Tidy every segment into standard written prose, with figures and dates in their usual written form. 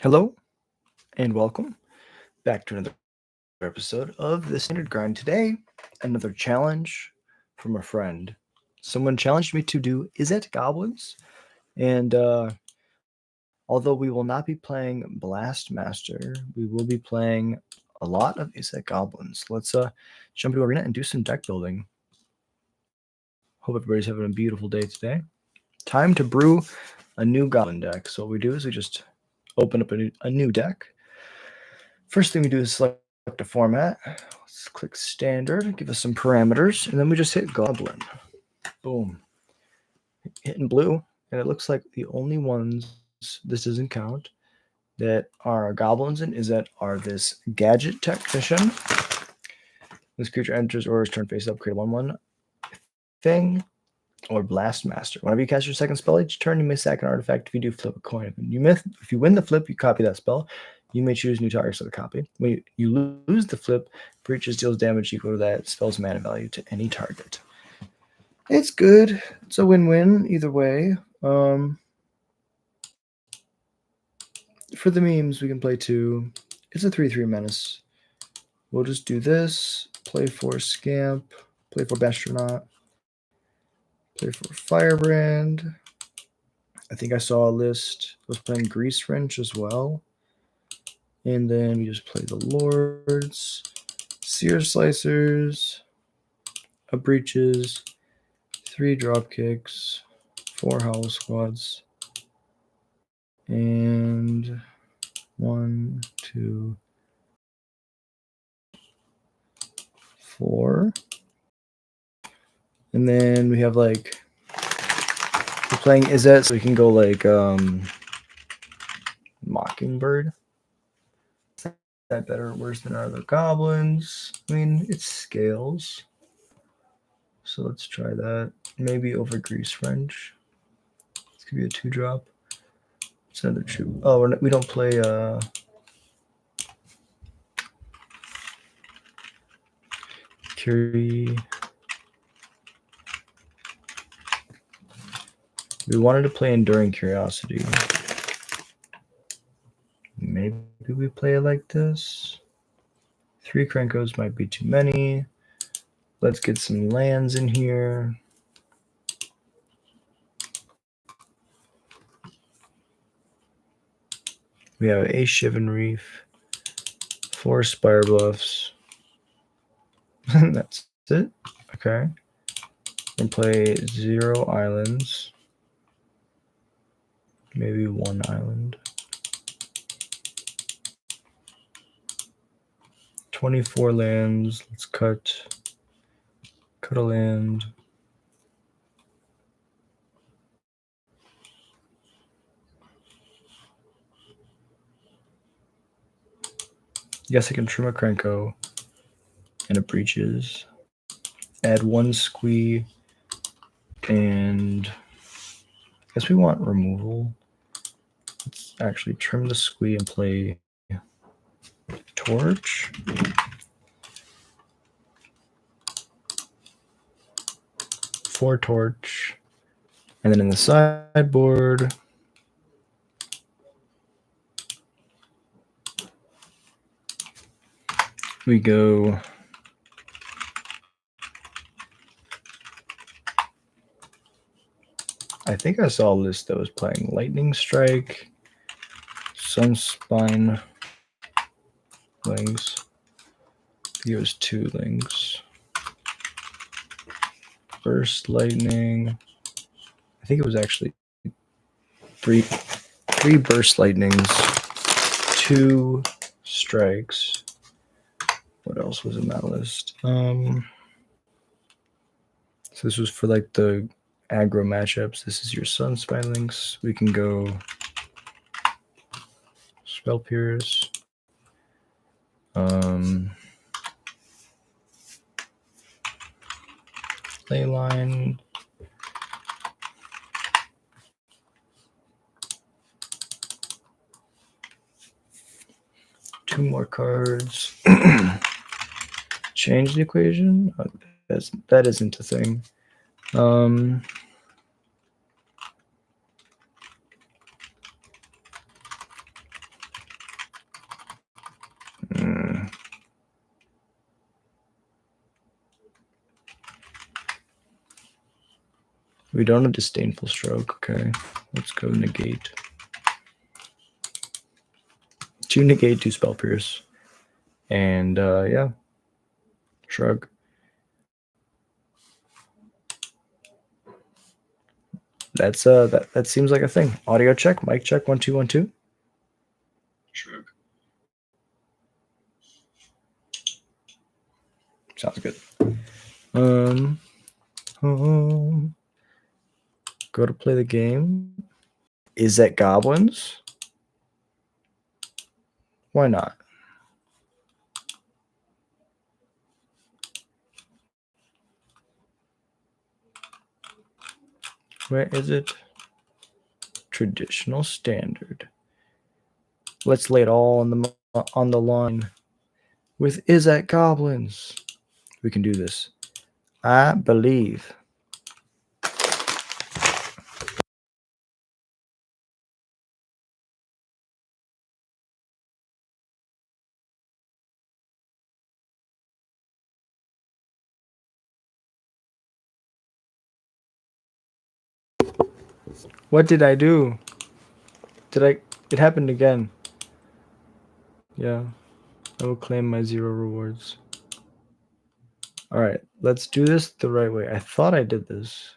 Hello and welcome back to another episode of the Standard Grind. Today, another challenge from a friend. Someone challenged me to do Izzet Goblins, and although we will not be playing Blast Master, we will be playing a lot of Izzet Goblins. Let's jump into Arena and do some deck building. Hope everybody's having a beautiful day today. Time to brew a new Goblin deck. So what we do is we just open up a new deck. First thing we do is select a format. Let's click standard, give us some parameters, and then we just hit Goblin. Boom. Hitting blue, and it looks like the only ones, this doesn't count, that are Goblins and Izzet are this Gadget Technician. This creature enters or is turned face up, create a 1/1 thing, or Blast Master. Whenever you cast your second spell each turn, you may sack an artifact. If you do, flip a coin. If you win the flip, you copy that spell. You may choose new targets for the copy. When you lose the flip, breaches deals damage equal to that spell's mana value to any target. It's good. It's a win-win either way. For the memes, we can play two. It's a 3/3 menace. We'll just do this. Play for Scamp. Play for Bastronaut. Play for Firebrand. I think I saw a list. I was playing Grease Wrench as well. And then we just play the Lords, Sear Slicers, a Breaches, 3 Drop Kicks, 4 Howl Squads, and 1, 2, 4. And then we have like, we're playing Izzet, so we can go like Mockingbird. Is that better or worse than our other goblins? I mean, it scales. So let's try that. Maybe over Grease Wrench. This could be a 2-drop. It's another 2. Oh, we don't play Curie. We wanted to play Enduring Curiosity. Maybe we play it like this. 3 Krenkos might be too many. Let's get some lands in here. We have a Shivan Reef, 4 Spire Bluffs. That's it. Okay. And play 0 islands. Maybe 1 island. 24 lands. Let's cut a land. Guess I can trim a Krenko and a Breaches. Add 1 Squee, and I guess we want removal. Let's actually trim the Squee and play Torch. Four Torch. And then in the sideboard, we go I think I saw a list that was playing Lightning Strike, Sunspine, Lings. I think it was 2 Lings. Burst Lightning. I think it was actually 3 Burst Lightnings, 2 Strikes. What else was in that list? So this was for like the aggro matchups. This is your Sunspine Links. We can go Spell Pierce. Leyline. Two more cards. Change the equation? Oh, that isn't a thing. We don't have disdainful stroke. Okay, let's go negate. 2 negate, 2 spell pierce, and yeah, shrug. That's that seems like a thing. Audio check, mic check, 1 2 1 2. Shrug. Sounds good. Go to play the game. Izzet Goblins. Why not? Where is it? Traditional standard. Let's lay it all on the line with Izzet Goblins. We can do this. I believe. What did I do? It happened again. Yeah. I will claim my 0 rewards. All right, let's do this the right way. I thought I did this.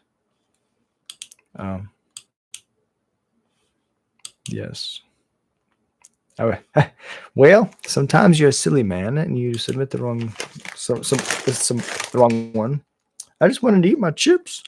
Yes. All right. Well, sometimes you're a silly man and you submit the wrong, the wrong one. I just wanted to eat my chips.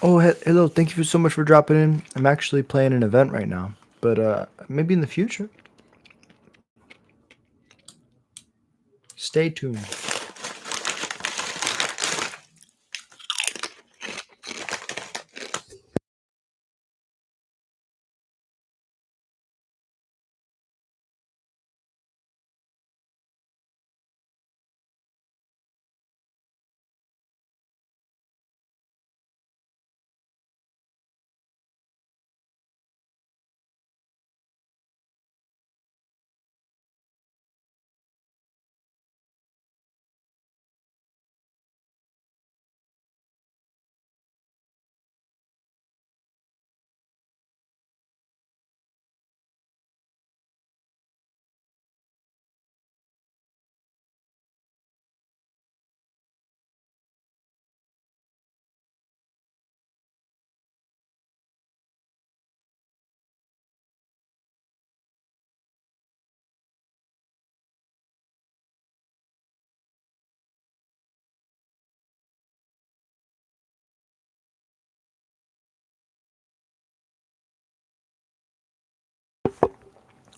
Oh, hello. Thank you so much for dropping in. I'm actually playing an event right now, but maybe in the future. Stay tuned.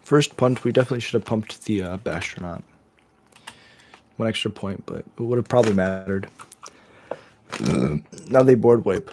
First punt, we definitely should have pumped the Bastronaut. 1 extra point, but it would have probably mattered. Now they board wipe.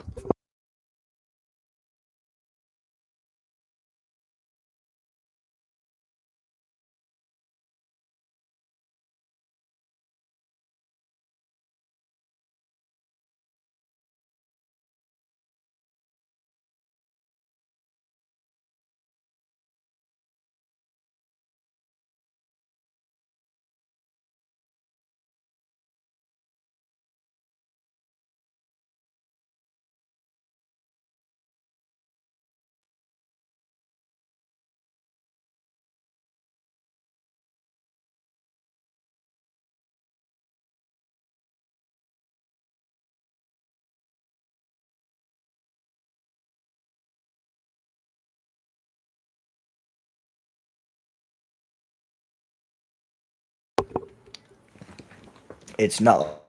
It's not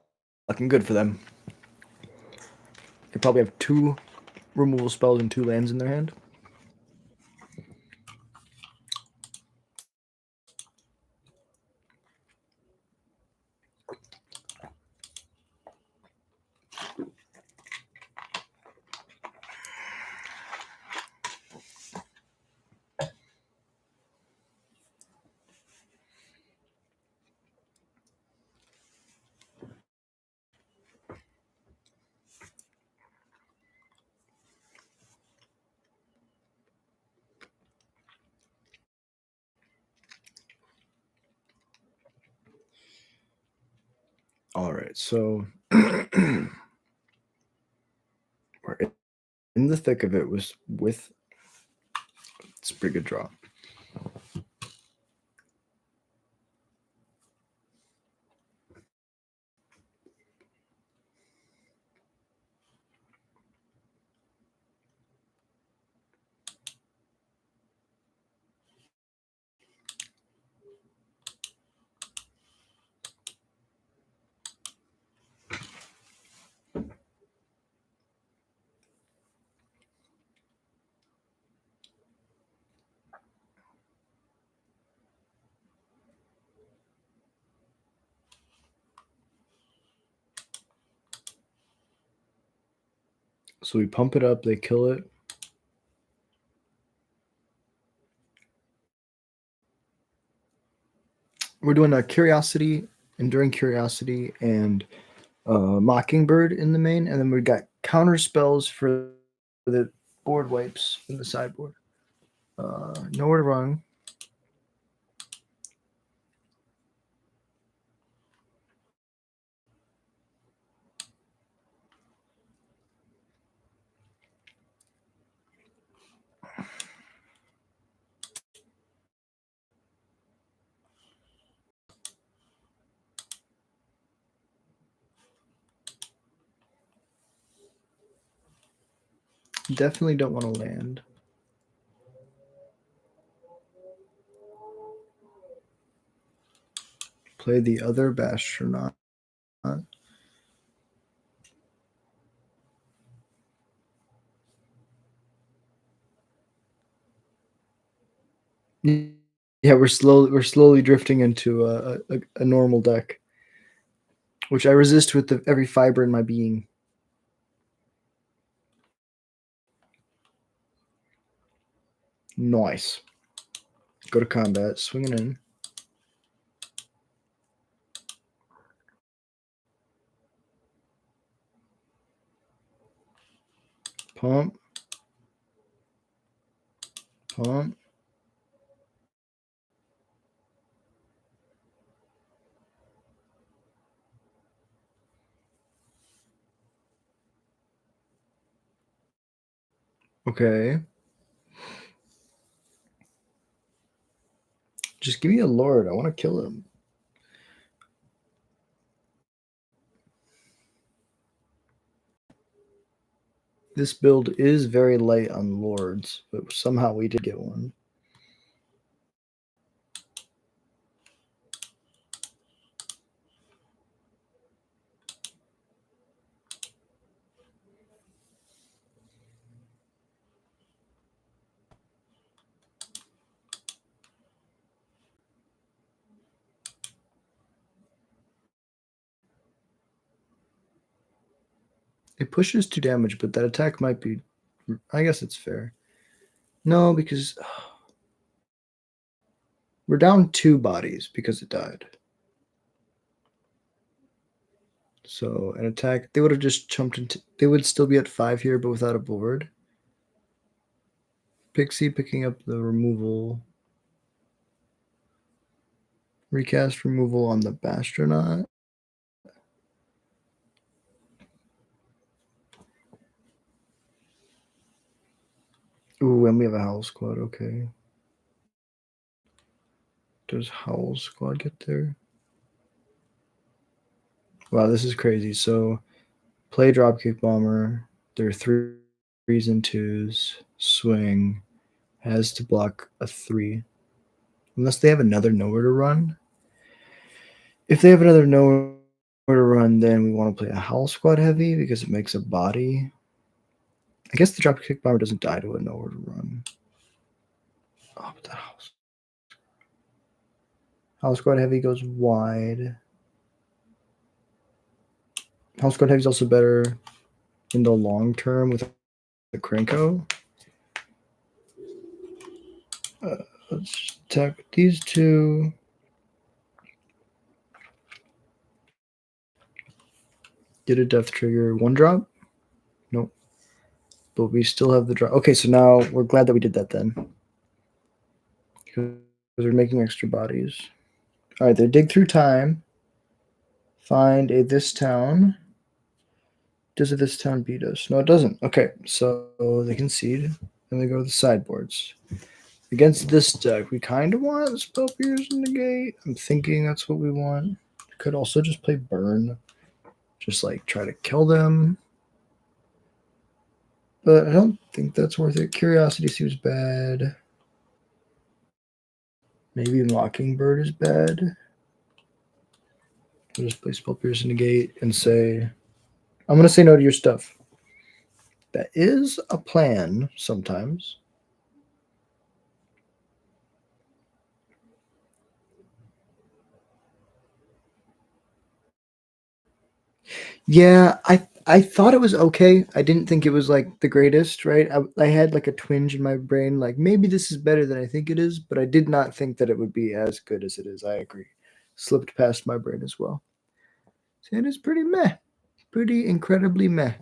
looking good for them. They probably have 2 removal spells and 2 lands in their hand. All right, so we're in the thick of it with it's a pretty good draw. So we pump it up, they kill it. We're doing a Curiosity, Enduring Curiosity, and Mockingbird in the main, and then we got counter spells for the board wipes in the sideboard. Nowhere to run. Definitely don't want to land. Play the other Bastronaut. Yeah, we're slowly drifting into a normal deck, which I resist with every fiber in my being. Nice. Go to combat, swinging in. Pump. Pump. Okay. Just give me a lord. I want to kill him. This build is very light on lords, but somehow we did get one. It pushes 2 damage, but that attack might be... I guess it's fair. No, because... we're down 2 bodies because it died. So an attack... they would have just jumped into... they would still be at 5 here, but without a board. Pixie picking up the removal. Recast removal on the Bastronaut. Ooh, and we have a Howl Squad. Okay. Does Howl Squad get there? Wow, this is crazy. So, play Dropkick Bomber. There are 3s and 2s. Swing. Has to block a 3. Unless they have another nowhere to run. If they have another nowhere to run, then we want to play a Howl Squad Heavy because it makes a body. I guess the Dropkick Bomber doesn't die to a nowhere to run. Oh, but the Howl Squad Heavy goes wide. Howl Squad Heavy is also better in the long term with the Krenko. Let's attack these two. Get a death trigger. 1-drop? Nope. But we still have the drop. Okay, so now we're glad that we did that then. Because we're making extra bodies. Alright, they dig through time. Find a this town. Does a this town beat us? No, it doesn't. Okay, so they concede. Then they go to the sideboards. Against this deck, we kind of want Spell Pierce and Negate. I'm thinking that's what we want. Could also just play Burn. Just like try to kill them. But I don't think that's worth it. Curiosity seems bad. Maybe Mockingbird is bad. I'll just play Spell Pierce and Negate and say, I'm going to say no to your stuff. That is a plan sometimes. Yeah, I thought it was okay. I didn't think it was like the greatest, right? I had like a twinge in my brain, like maybe this is better than I think it is, but I did not think that it would be as good as it is. I agree. Slipped past my brain as well. So it is pretty meh. Pretty incredibly meh.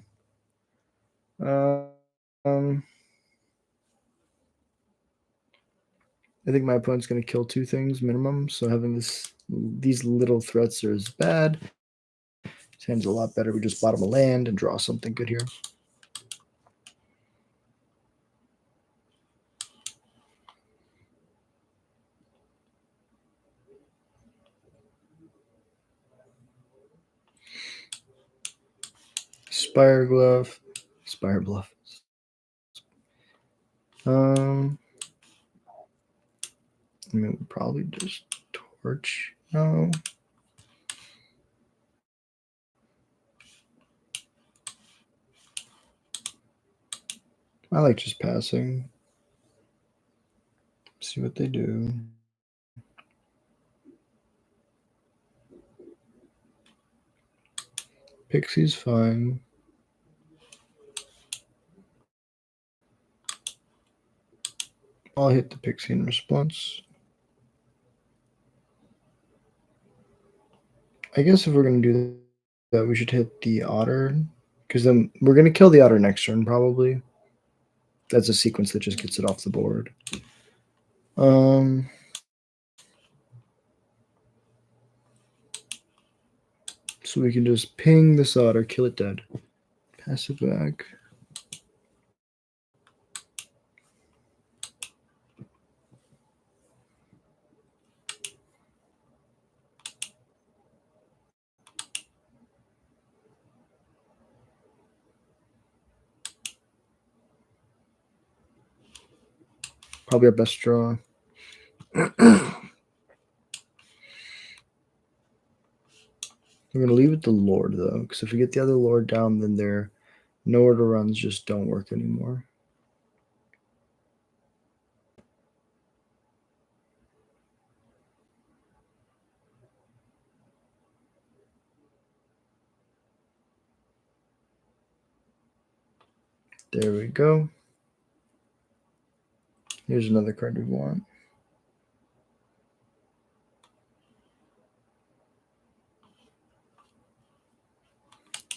I think my opponent's going to kill 2 things minimum, so having these little threats are as bad. His hand's a lot better. We just bottom a land and draw something good here. Spire Bluff. I mean, we'll probably just torch. No. I like just passing. See what they do. Pixie's fine. I'll hit the Pixie in response. I guess if we're going to do that, we should hit the Otter. Because then we're going to kill the Otter next turn, probably. That's a sequence that just gets it off the board. So we can just ping this Otter, kill it dead. Pass it back. Probably our best draw. We're going to leave it to Lord, though, because if we get the other Lord down, then their nowhere to runs just don't work anymore. There we go. Here's another card we want.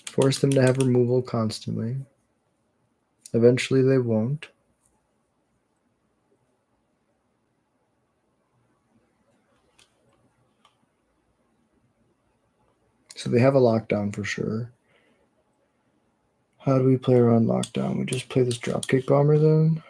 Force them to have removal constantly. Eventually they won't. So they have a lockdown for sure. How do we play around lockdown? We just play this Dropkick Bomber then?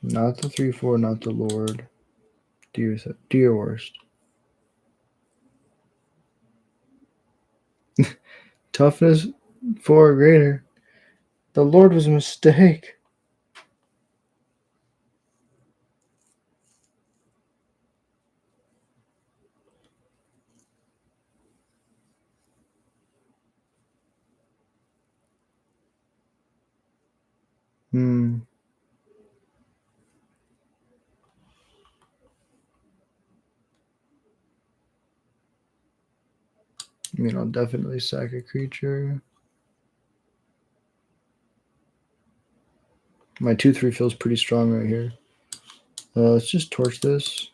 Not the 3/4, not the Lord. Do your worst. Toughness 4 or greater. The Lord was a mistake. I mean, I'll definitely sack a creature. My 2/3 feels pretty strong right here. Let's just torch this.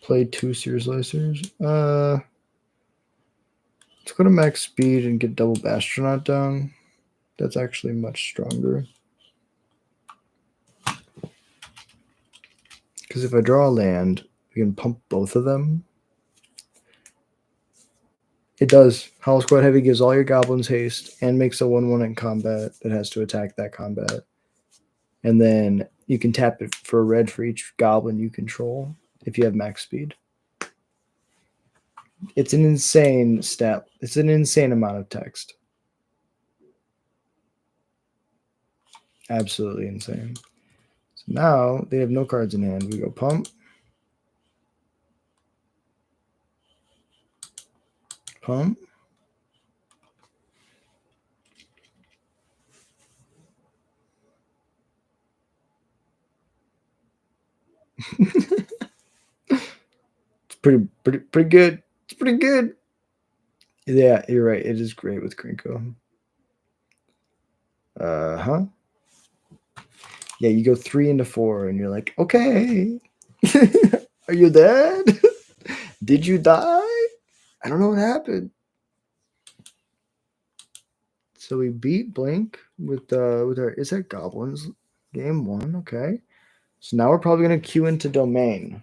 Play 2 Sears Lacers. Let's go to max speed and get double Bastronaut down. That's actually much stronger. Because if I draw a land, we can pump both of them. It does. Howl Squad Heavy gives all your goblins haste and makes a 1/1 in combat that has to attack that combat. And then you can tap it for a red for each goblin you control if you have max speed. It's an insane stat. It's an insane amount of text. Absolutely insane. So now they have no cards in hand. We go pump. Pump. It's pretty good. It's pretty good. Yeah, you're right. It is great with Krinko. Huh? Yeah, you go 3 into 4, and you're like, okay. Are you dead? Did you die? I don't know what happened. So we beat Blink with our Izzet Goblins game 1. Okay. So now we're probably gonna queue into Domain.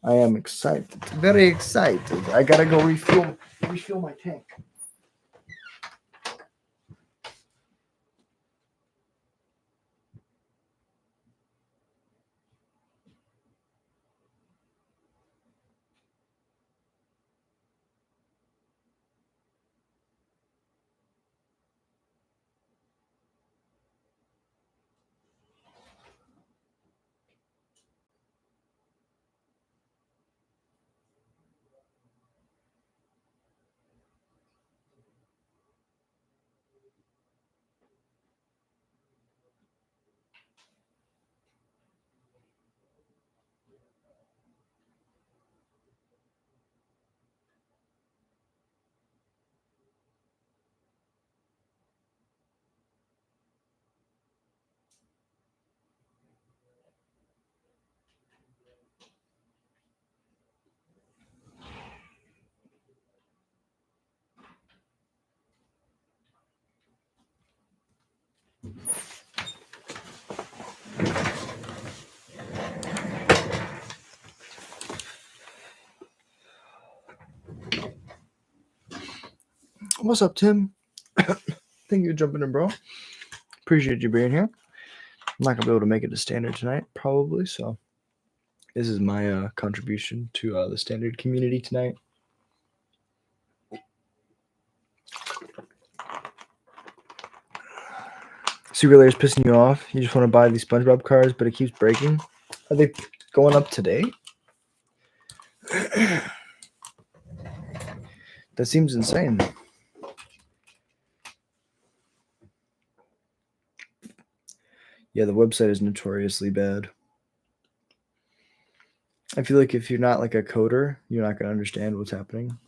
I am excited. Very excited. I gotta go refuel my tank. What's up, Tim? Thank you for jumping in, bro. Appreciate you being here. I'm not gonna be able to make it to standard tonight, probably. So this is my contribution to the standard community tonight. Secret Lair's pissing you off. You just want to buy these SpongeBob cards, but it keeps breaking. Are they going up today? That seems insane. Yeah, the website is notoriously bad. I feel like if you're not like a coder, you're not going to understand what's happening.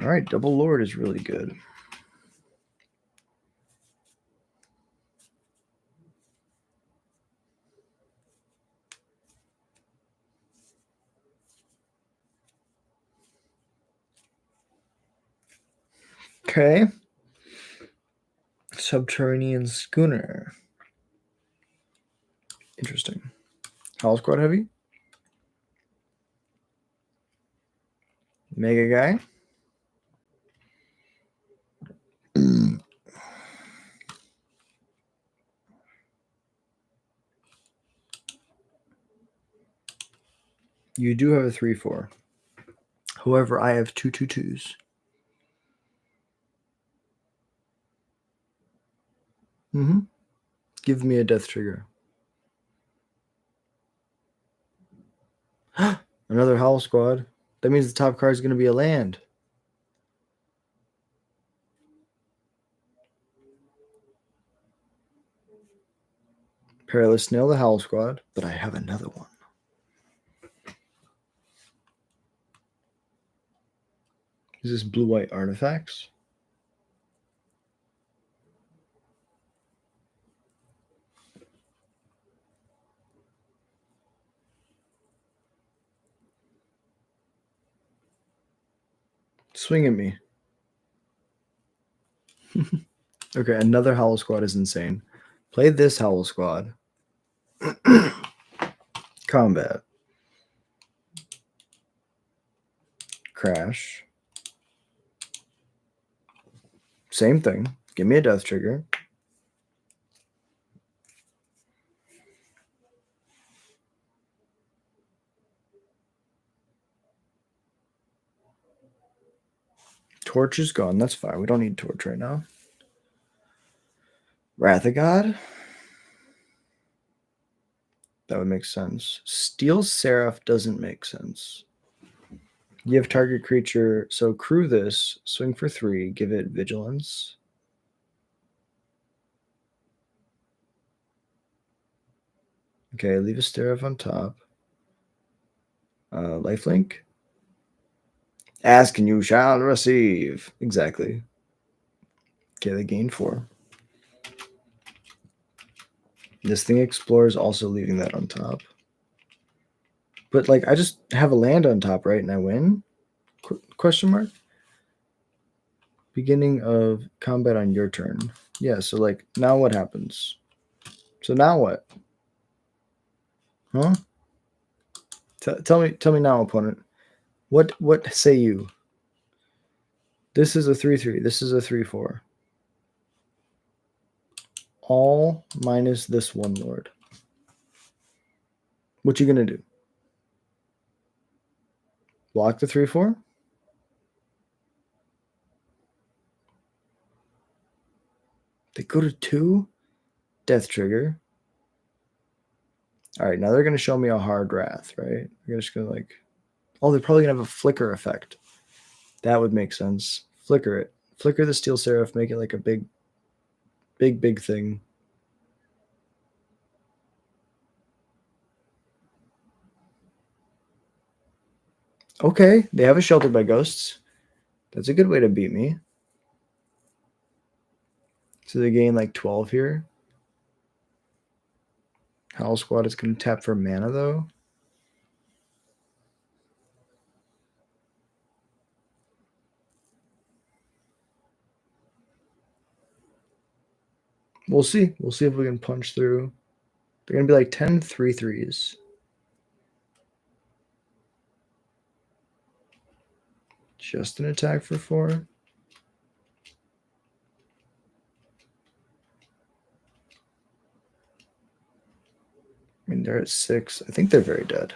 All right, Double Lord is really good. Okay. Subterranean Schooner. Interesting. Howl Squad Heavy. Mega Guy. You do have a 3/4. However, I have 2 2/2s. Give me a death trigger. Another Howl Squad. That means the top card is going to be a land. Perilous Snail, the Howl Squad, but I have another one. Is this blue-white artifacts? Swing at me. Okay, another Howl Squad is insane. Play this Howl Squad. Combat. Crash. Same thing. Give me a death trigger. Torch is gone. That's fine. We don't need torch right now. Wrath of God. That would make sense. Steel Seraph doesn't make sense. Give target creature. So crew this. Swing for 3. Give it vigilance. Okay, leave a Seraph on top. Lifelink. Ask and you shall receive. Exactly. Okay, they gain 4. This thing explores, also leaving that on top. But like, I just have a land on top, right? And I win? Question mark? Beginning of combat on your turn. Yeah, so like, now what happens? So now what? Huh? Tell me now, opponent. What say you? This is a 3/3. This is a 3/4. All minus this one lord. What you gonna do? Block the 3/4? They go to 2? Death trigger. All right, now they're gonna show me a hard wrath, right? They're just gonna like, oh, they're probably gonna have a flicker effect. That would make sense. Flicker it. Flicker the Steel Seraph, make it like a big thing. Okay, they have a Sheltered by Ghosts. That's a good way to beat me. So they gain like 12 here. Howl Squad is going to tap for mana, though. We'll see. We'll see if we can punch through. They're going to be like 10 3/3s. Just an attack for 4. I mean, they're at 6. I think they're very dead.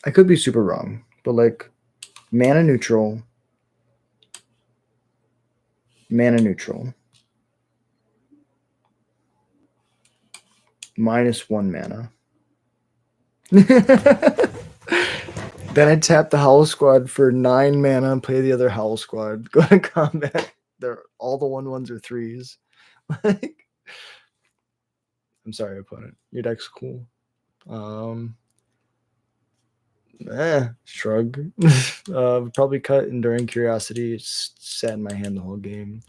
I could be super wrong, but like mana neutral. Mana neutral. -1 mana. Then I tap the Howl Squad for 9 mana and play the other Howl Squad. Go to combat. They're all the 1/1s or 3s. Like, I'm sorry, opponent. Your deck's cool. Shrug. Probably cut Enduring Curiosity. It's sat in my hand the whole game.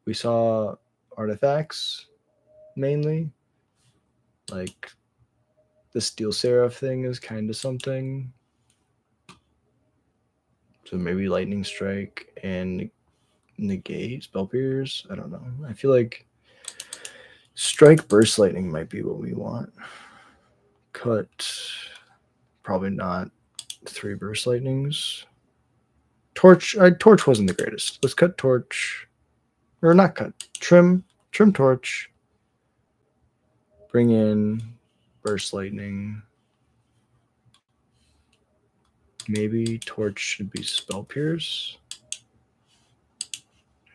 We saw artifacts mainly. Like the Steel Seraph thing is kind of something. So maybe Lightning Strike and negate Spell Pierce. I don't know. I feel like Strike Burst Lightning might be what we want. Cut, probably not 3 Burst Lightnings. Torch, Torch wasn't the greatest. Let's cut Torch, or not cut. Trim Torch. Bring in Burst Lightning. Maybe Torch should be Spell Pierce.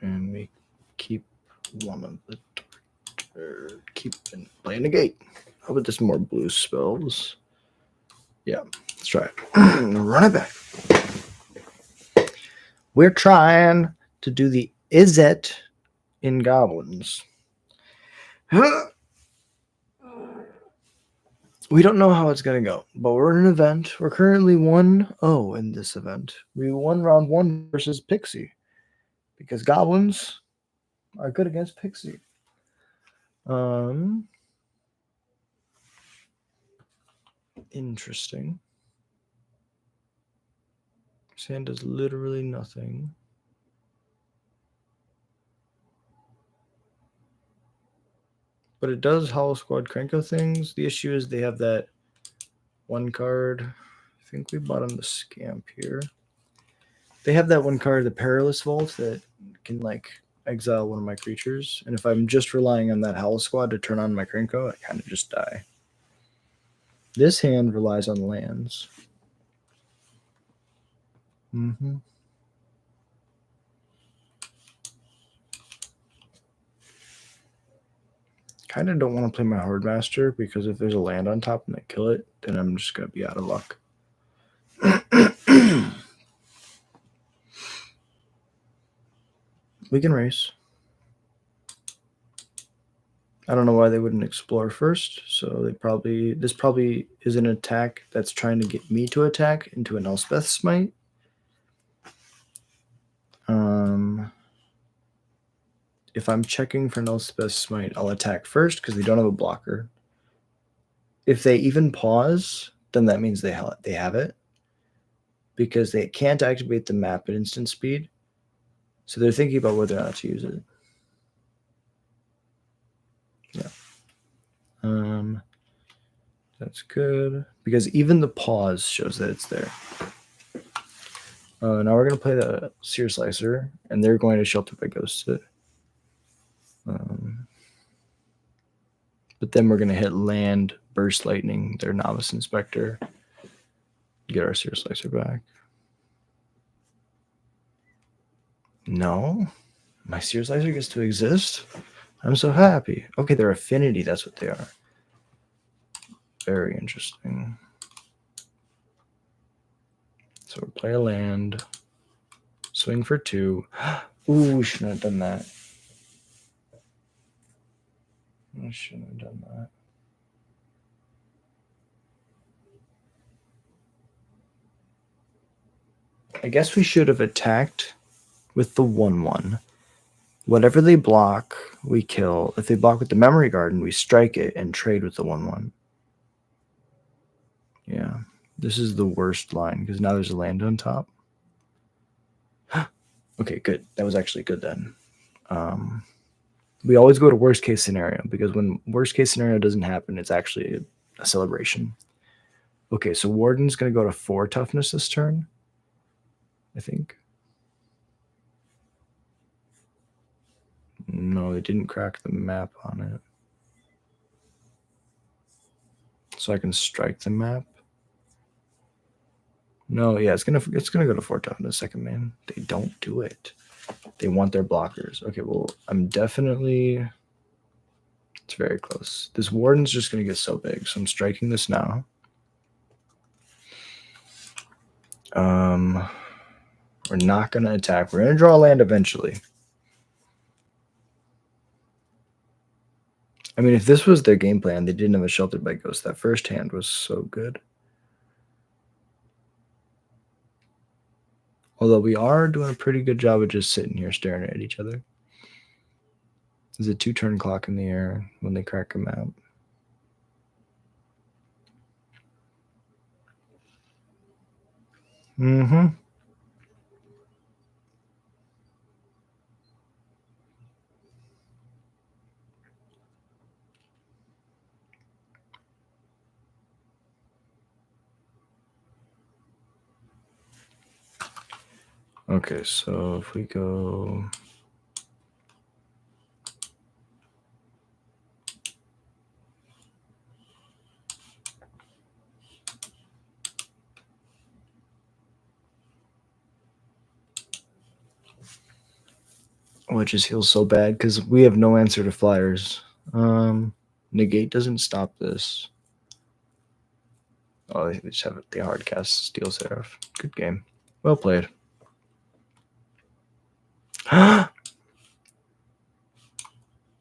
And we keep one of the keep playing negate. How about just more blue spells? Yeah, let's try it. Run it back. We're trying to do the Izzet in Goblins. We don't know how it's going to go, but we're in an event. We're currently 1-0 in this event. We won round 1 versus Pixie because Goblins are good against Pixie. Interesting. Sand does literally nothing. But it does Hollow Squad Krenko things. The issue is they have that one card. I think we bought them the Scamp here. They have that one card, the Perilous Vault, that can like exile one of my creatures. And if I'm just relying on that Hollow Squad to turn on my Krenko, I kind of just die. This hand relies on lands. Kind of don't want to play my Hordemaster because if there's a land on top and they kill it, then I'm just going to be out of luck. We can race. I don't know why they wouldn't explore first. So this probably is an attack that's trying to get me to attack into an Elspeth Smite. If I'm checking for an Elspeth Smite, I'll attack first because they don't have a blocker. If they even pause, then that means they have it because they can't activate the map at instant speed. So they're thinking about whether or not to use it. Yeah. That's good because even the pause shows that it's there. Now we're going to play the Seer Slicer, and they're going to Shelter by Ghost it. But then we're going to hit land, Burst Lightning, their Novice Inspector, get our Seer Slicer back. No, my Seer Slicer gets to exist. I'm so happy. Okay, they're Affinity. That's what they are. Very interesting. So we'll play a land, swing for 2. Ooh, we shouldn't have done that. I shouldn't have done that. I guess we should have attacked with the 1/1. Whatever they block, we kill. If they block with the Memory Garden, we strike it and trade with the 1/1. Yeah, this is the worst line because now there's a land on top. Okay, good. That was actually good then. We always go to worst case scenario because when worst case scenario doesn't happen, it's actually a celebration. Okay, so Warden's going to go to 4 toughness this turn, I think. No, they didn't crack the map on it. So I can strike the map. No, yeah, it's gonna go to 4 toughness second man. They don't do it. They want their blockers. Okay, well, I'm definitely. It's very close. This Warden's just gonna get so big, so I'm striking this now. We're not gonna attack. We're gonna draw a land eventually. I mean, if this was their game plan, they didn't have a Sheltered by Ghost. That first hand was so good. Although we are doing a pretty good job of just sitting here staring at each other. There's a 2-turn clock in the air when they crack a map. Okay, so if we go... It just feels so bad because we have no answer to flyers. Negate doesn't stop this. Oh, they just have the hard cast Steel Seraph. Good game. Well played.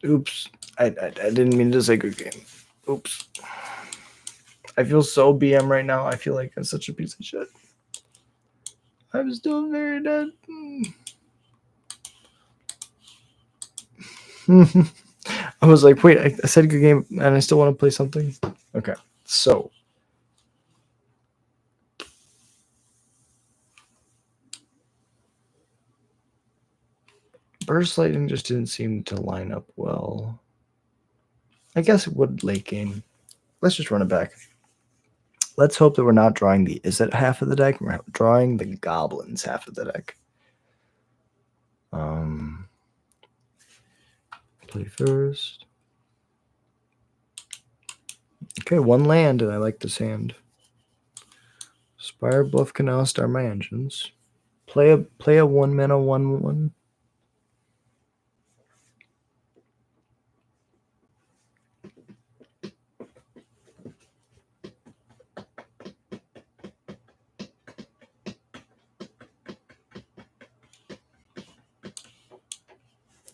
Oops. I didn't mean to say good game. Oops. I feel so BM right now. I feel like I'm such a piece of shit. I'm still very dead. I was like, wait, I said good game and I still want to play something. Okay, so Burst Lightning just didn't seem to line up well. I guess it would late game. Let's just run it back. Let's hope that we're not drawing the Izzet half of the deck. We're drawing the Goblins half of the deck. Play first. Okay, one land, and I like this hand. Spire, Bluff, Canal, start my engines. Play a 1-mana 1/1.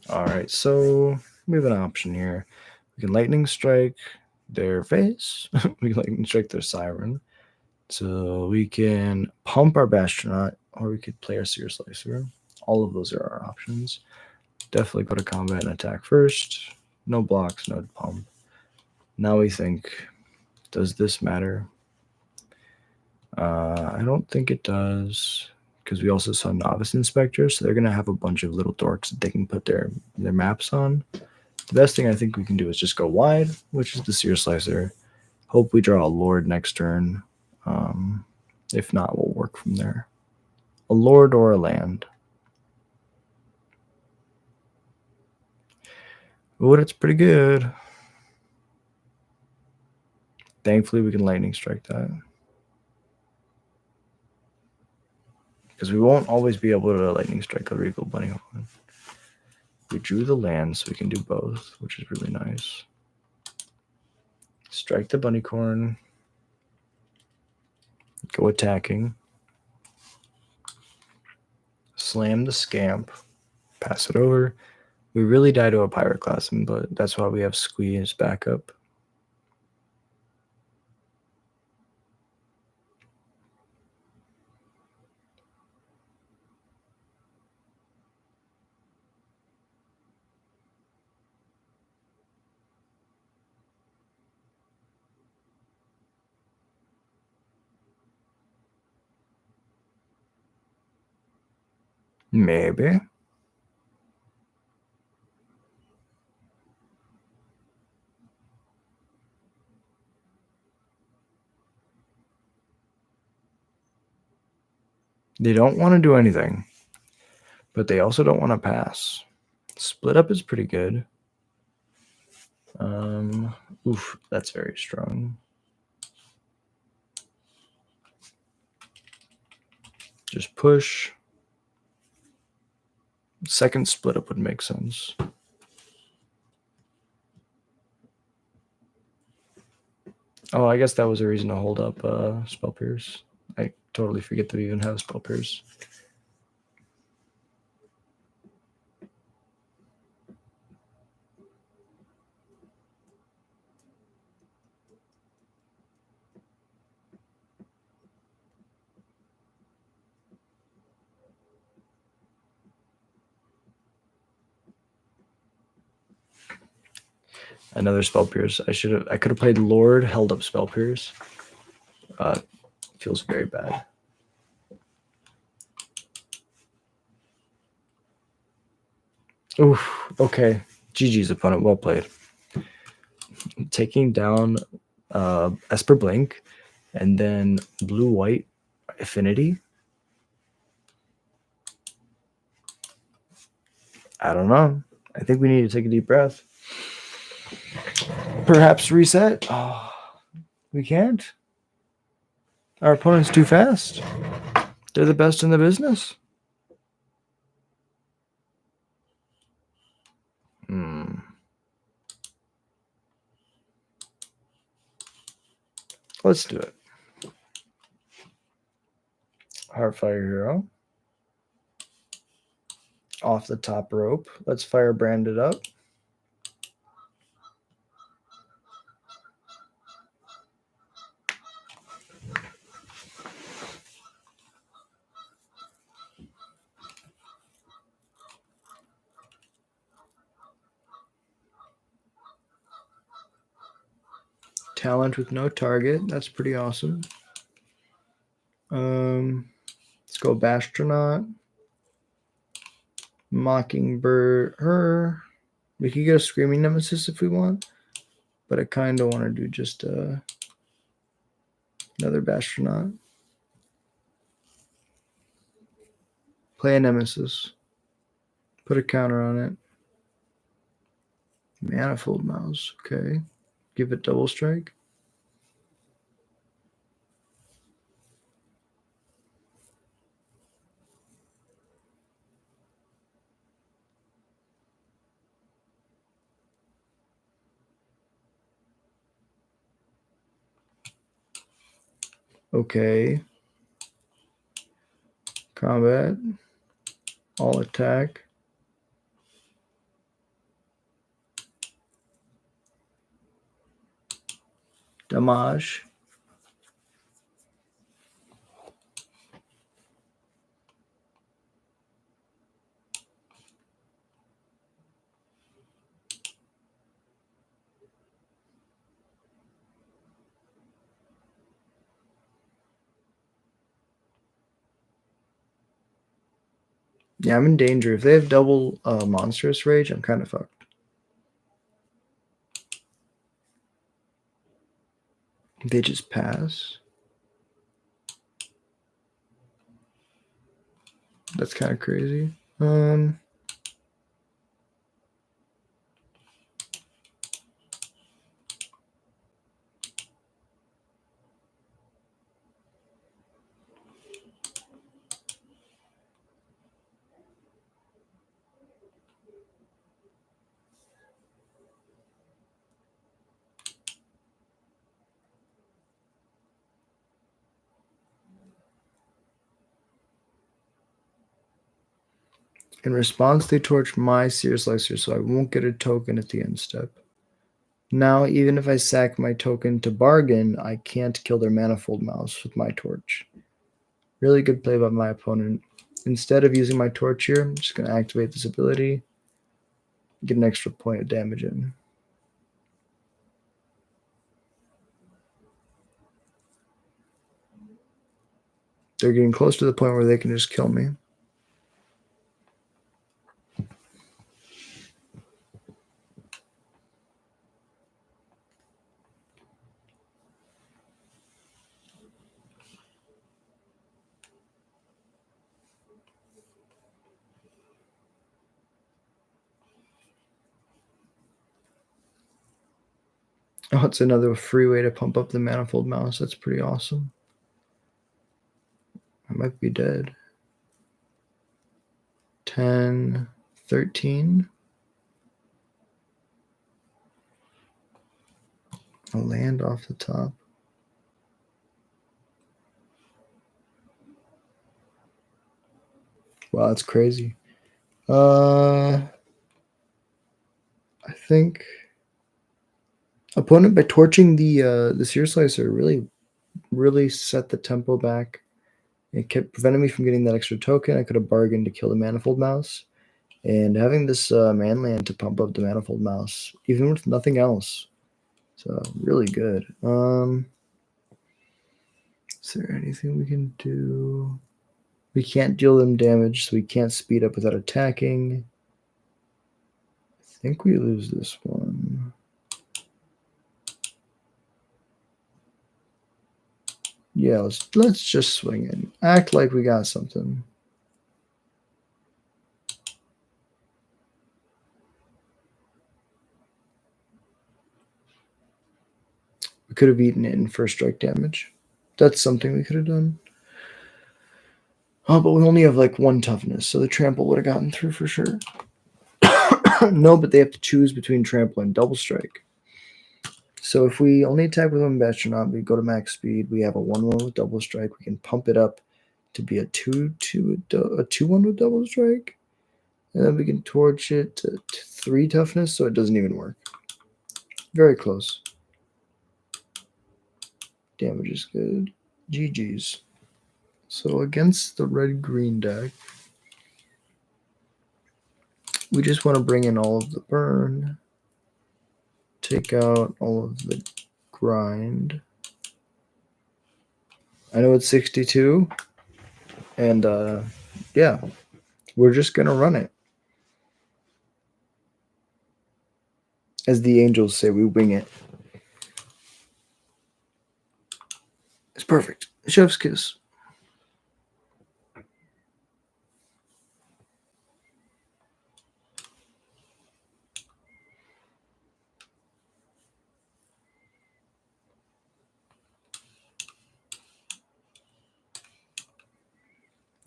All right, so we have an option here. We can Lightning Strike their face. We can Lightning Strike their Siren. So we can pump our Bastronaut, or we could play our Seer Slicer. All of those are our options. Definitely go to combat and attack first. No blocks, no pump. Now we think, does this matter? I don't think it does, because we also saw Novice Inspector, so they're going to have a bunch of little dorks that they can put their maps on. The best thing I think we can do is just go wide, which is the Seer Slicer. Hope we draw a Lord next turn. If not, we'll work from there. A Lord or a land. Oh, it's pretty good. Thankfully, we can Lightning Strike that. Because we won't always be able to Lightning Strike a Regal Bunny Horn. We drew the land, so we can do both, which is really nice. Strike the Bunnycorn. Go attacking. Slam the Scamp. Pass it over. We really die to a Pyroclasm, but that's why we have Squeeze backup. Maybe. They don't want to do anything, but they also don't want to pass. Split up is pretty good. Oof, that's very strong. Just push. Second split up would make sense. Oh, I guess that was a reason to hold up Spell Pierce. I totally forget that we even have Spell Pierce. Another Spell Pierce. I could have played Lord, held up Spell Pierce. Feels very bad. Oof. Okay. GG's opponent. Well played. Taking down Esper Blink, and then blue-white Affinity. I don't know. I think we need to take a deep breath. Perhaps reset. Oh, we can't. Our opponent's too fast. They're the best in the business. Let's do it. Heartfire Hero. Off the top rope. Let's Firebrand it up. talent with no target. That's pretty awesome. Let's go Bastronaut. Mockingbird. Her. We could get a Screaming Nemesis if we want, but I kind of want to do just another Bastronaut. Play a Nemesis. Put a counter on it. Manifold Mouse. Okay. Give it double strike. Okay. Combat. All attack. Damage. Yeah, I'm in danger. If they have double Monstrous Rage, I'm kind of fucked. They just pass. That's kind of crazy. In response, they torch my Seer Slicer, so I won't get a token at the end step. Now, even if I sack my token to bargain, I can't kill their Manifold Mouse with my torch. Really good play by my opponent. Instead of using my torch here, I'm just going to activate this ability, get an extra point of damage in. They're getting close to the point where they can just kill me. Oh, it's another free way to pump up the Manifold Mouse. That's pretty awesome. I might be dead. 10, 13. I'll land off the top. Wow, that's crazy. I think opponent by torching the Seer Slicer really set the tempo back. It kept preventing me from getting that extra token. I could have bargained to kill the Manifold Mouse, and having this manland to pump up the Manifold Mouse, even with nothing else. So really good. Is there anything we can do? We can't deal them damage, so we can't speed up without attacking. I think we lose this one. Yeah, let's just swing it. Act like we got something. We could have eaten it in first strike damage. That's something we could have done. Oh, but we only have like one toughness, so the trample would have gotten through for sure. No, but they have to choose between trample and double strike. So if we only attack with one Bastronaut, we go to max speed. We have a 1/1 with double strike. We can pump it up to be a 2/1 with double strike, and then we can torch it to 3 toughness, so it doesn't even work. Very close. Damage is good. GG's. So against the red-green deck, we just want to bring in all of the burn, take out all of the grind. I know it's 62, and yeah, we're just gonna run it. As the angels say, we wing it. It's perfect. Chef's kiss.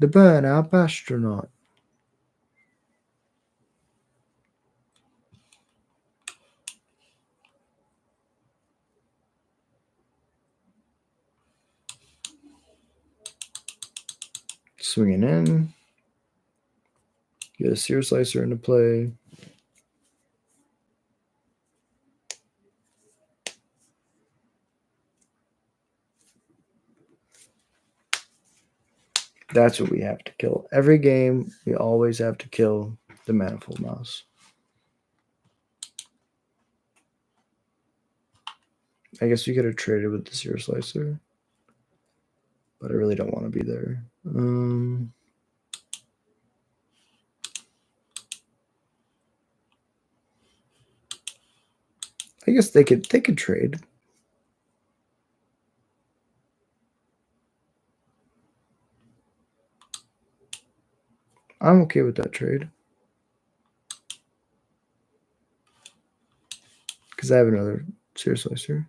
The burn-up astronaut. Swinging in. Get a sear slicer into play. That's what we have to kill. Every game, we always have to kill the manifold mouse. I guess we could have traded with the sear slicer, but I really don't want to be there. I guess they could trade. I'm okay with that trade. Because I have another sear slicer.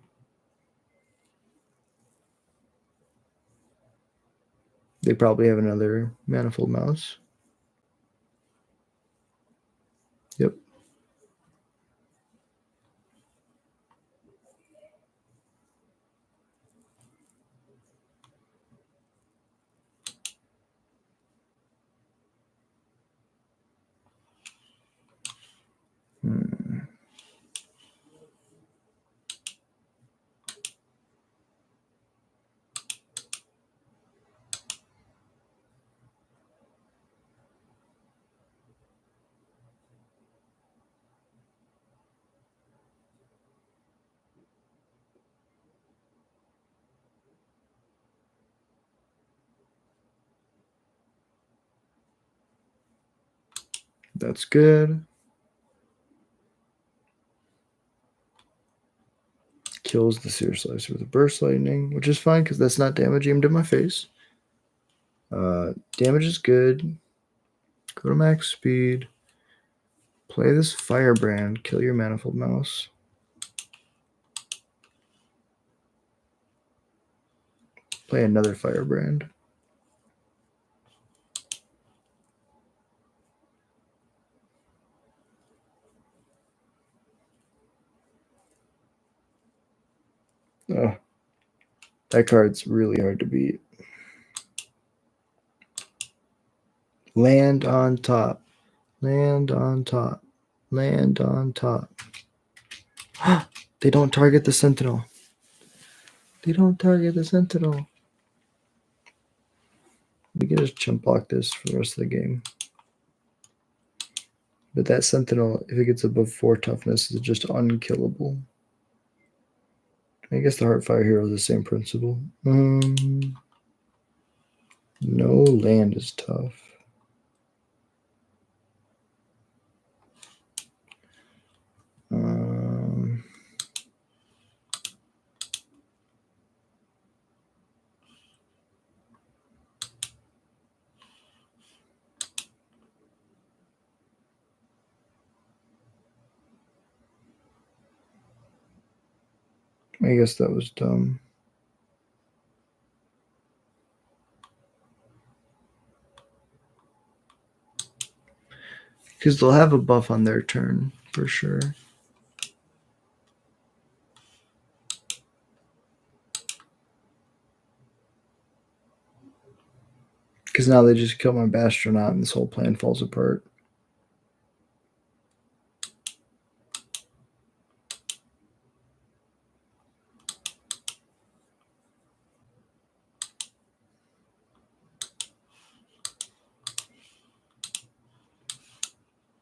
They probably have another manifold mouse. Yep. That's good. Kills the sear slicer with a burst lightning, which is fine because that's not damage aimed at my face. Damage is good. Go to max speed. Play this firebrand. Kill your manifold mouse. Play another firebrand. Oh, that card's really hard to beat. Land on top. Land on top. Land on top. They don't target the sentinel. They don't target the sentinel. We can just chump block this for the rest of the game. But that sentinel, if it gets above 4 toughness, is just unkillable. I guess the Heartfire Hero is the same principle. No land is tough. I guess that was dumb. Because they'll have a buff on their turn, for sure. Because now they just kill my Bastronaut and this whole plan falls apart.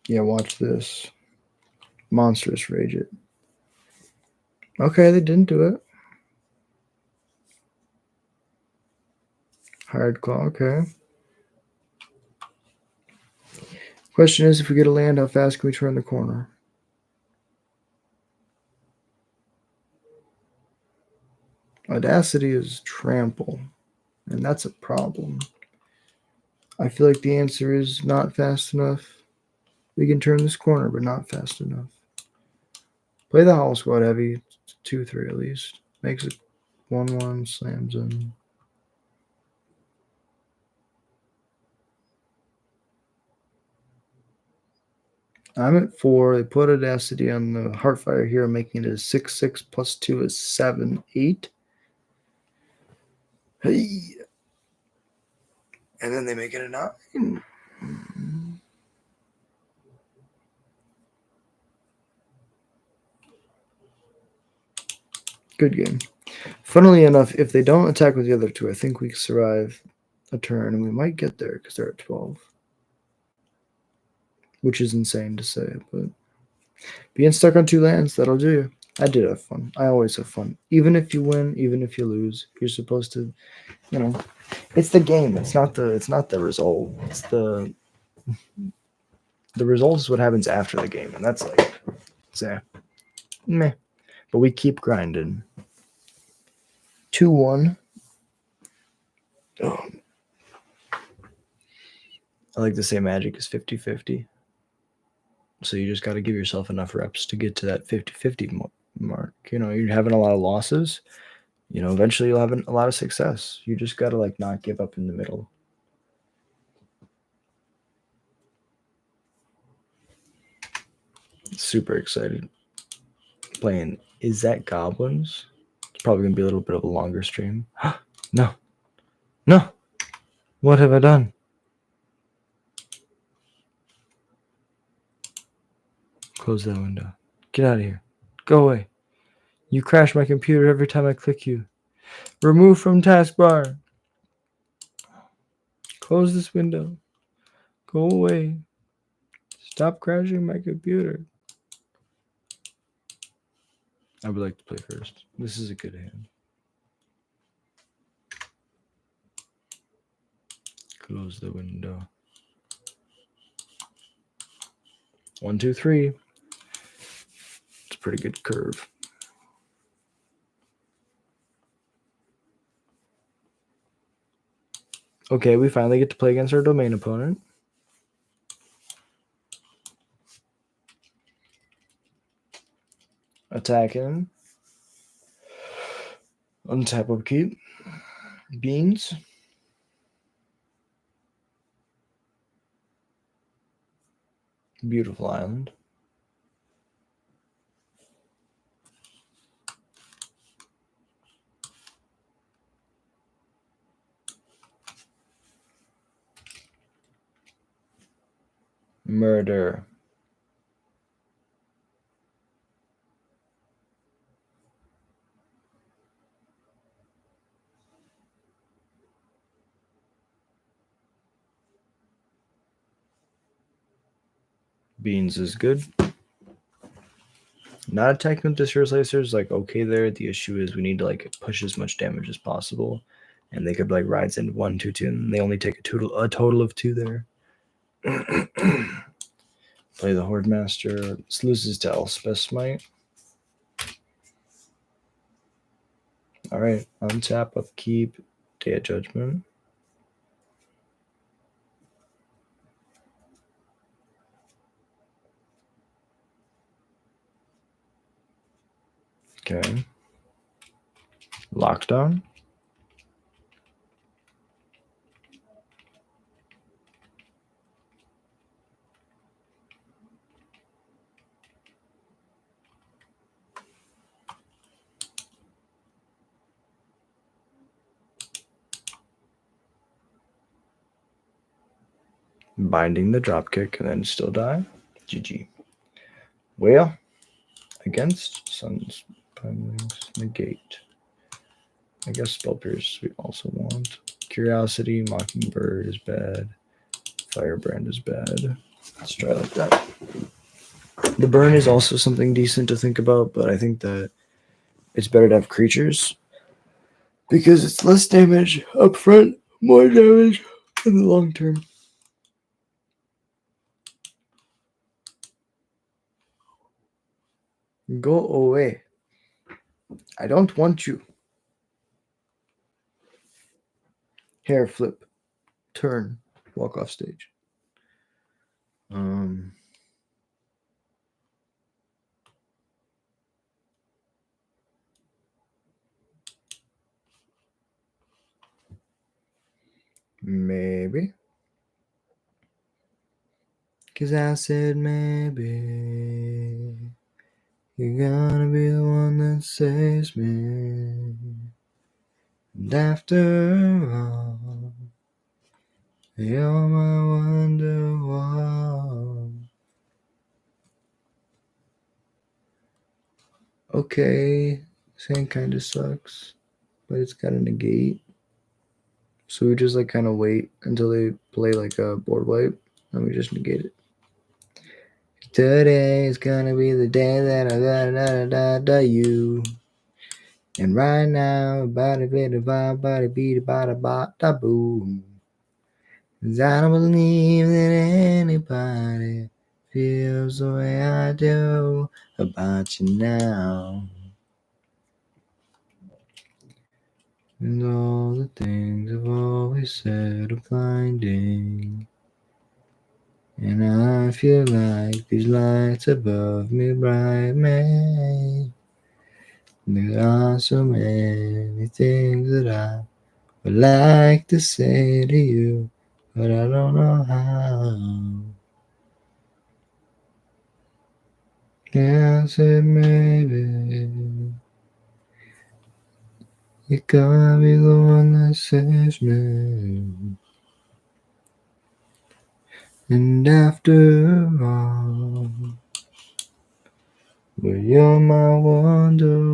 Yeah, watch this. Monstrous Rage it. Okay, they didn't do it. Hard claw, okay. Question is, if we get a land, how fast can we turn the corner? Audacity is trample, and that's a problem. I feel like the answer is not fast enough. We can turn this corner, but not fast enough. Play the Hollow Squad heavy, 2-3 at least. Makes it 1-1, slams in. I'm at 4. They put Audacity on the Heartfire here, making it a 6-6 plus 2 is 7-8. Hey. And then they make it a 9. Good game. Funnily enough, if they don't attack with the other two, I think we survive a turn, and we might get there because they're at 12. Which is insane to say, but being stuck on 2 lands, that'll do you. I did have fun. I always have fun. Even if you win, even if you lose, you're supposed to, it's the game. It's not the result. It's the result is what happens after the game, and that's like, meh. But we keep grinding. 2-1. Oh. I like to say Magic is 50-50. So you just got to give yourself enough reps to get to that 50-50 mark. You're having a lot of losses. Eventually you'll have a lot of success. You just got to not give up in the middle. Super excited. Playing Izzet Goblins. It's probably going to be a little bit of a longer stream. No. What have I done? Close that window. Get out of here. Go away. You crash my computer every time I click you. Remove from taskbar. Close this window. Go away. Stop crashing my computer. I would like to play first. This is a good hand. Close the window. 1, 2, 3. It's a pretty good curve. Okay, we finally get to play against our domain opponent. Attacking. Untap upkeep. Beans. Beautiful island. Murder. Beans is good. Not attacking with Discourse Slicers, okay there. The issue is we need to push as much damage as possible. And they could rides in 1, 2, 2, and they only take a total of 2 there. Play the Horde Master. This loses to Elspeth Smite. Alright, untap, upkeep, Day of Judgment. Okay. Lockdown. Binding the dropkick and then still die. GG. Well, against Sun's Wings, negate. I guess Spell Pierce we also want. Curiosity, Mockingbird is bad. Firebrand is bad. Let's try like that. The burn is also something decent to think about, but I think that it's better to have creatures because it's less damage up front more damage in the long term. Go away. I don't want you. Hair flip. Turn. Walk off stage. Maybe. Cause I said maybe you're gonna be the one that saves me. And after all, you're my wonderwall. Okay, this hand kinda sucks, but it's got a negate. So we just like kind of wait until they play like a board wipe, and we just negate it. Today is gonna be the day that I da you. And right now, body beat a body beat a bada boom. 'Cause I don't believe that anybody feels the way I do about you now. And all the things I've always said are blinding. And I feel like these lights above me bright me. There are so many things that I would like to say to you, but I don't know how. Yeah, I said maybe you gotta be the one that saves me. And after all, but you're my wonderwall.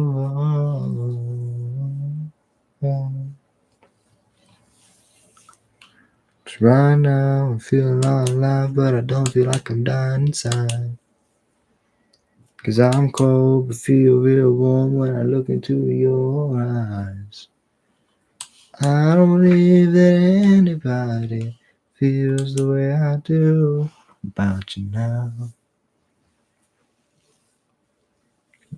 Right now I'm feeling all alive, but I don't feel like I'm dying inside. 'Cause I'm cold but feel real warm when I look into your eyes. I don't believe that anybody feels the way I do about you now.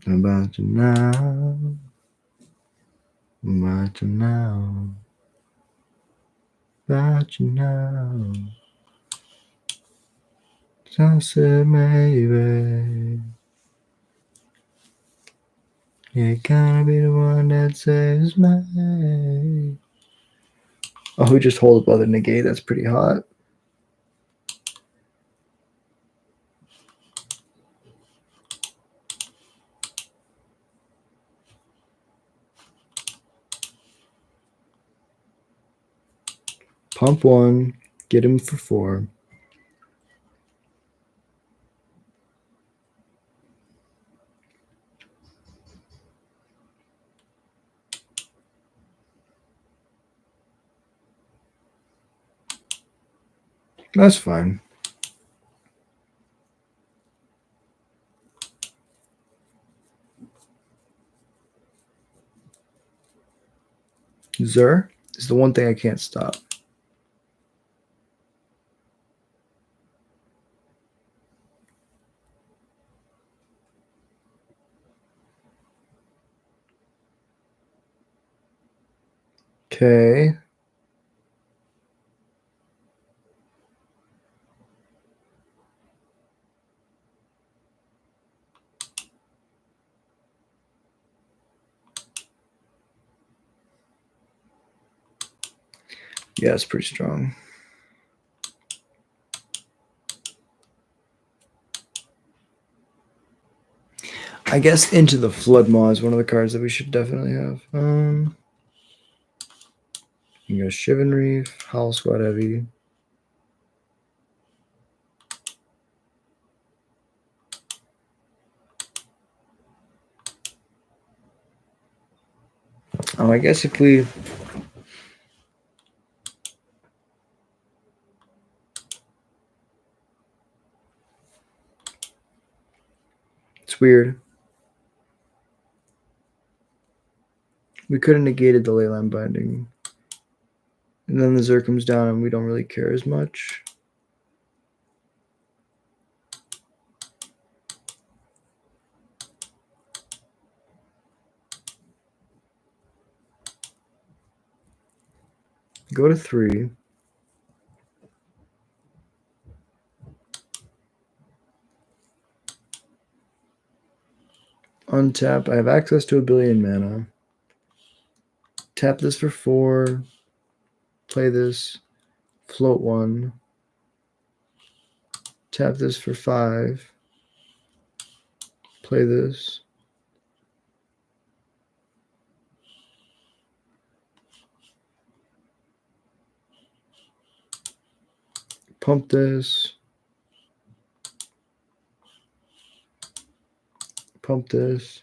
About you now. About you now. About you now. So I said maybe you gotta be the one that saves me. Oh, we just hold up other negate. That's pretty hot. Pump one, get him for 4. That's fine. Zur is the one thing I can't stop. Okay. Yeah, it's pretty strong. I guess Into the Flood Maw is one of the cards that we should definitely have. You go Shivan Reef, Howl Squad Heavy. Oh, I guess if we... It's weird. We could have negated the Leyline Binding. And then the Zerg comes down and we don't really care as much. Go to 3. Untap. I have access to 1 billion mana. Tap this for 4. Play this. Float 1. Tap this for 5. Play this. Pump this. Pump this.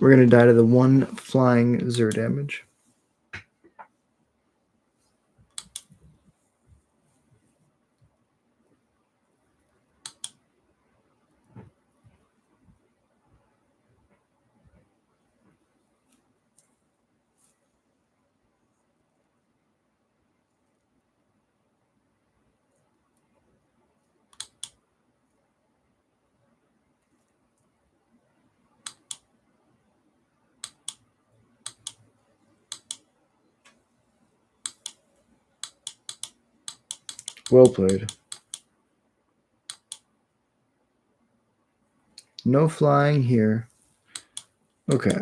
We're going to die to the 1 flying Zerg damage. Well played. No flying here. Okay.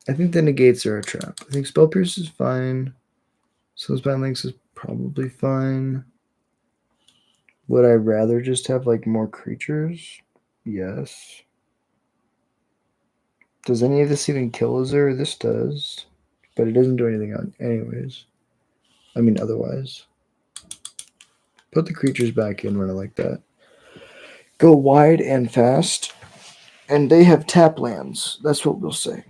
I think the negates are a trap. I think Spell Pierce is fine. Spellbound Links is probably fine. Would I rather just have like more creatures? Yes. Does any of this even kill Azure? This does. But it doesn't do anything on anyways. I mean otherwise. Put the creatures back in, run it like that. Go wide and fast. And they have tap lands. That's what we'll say.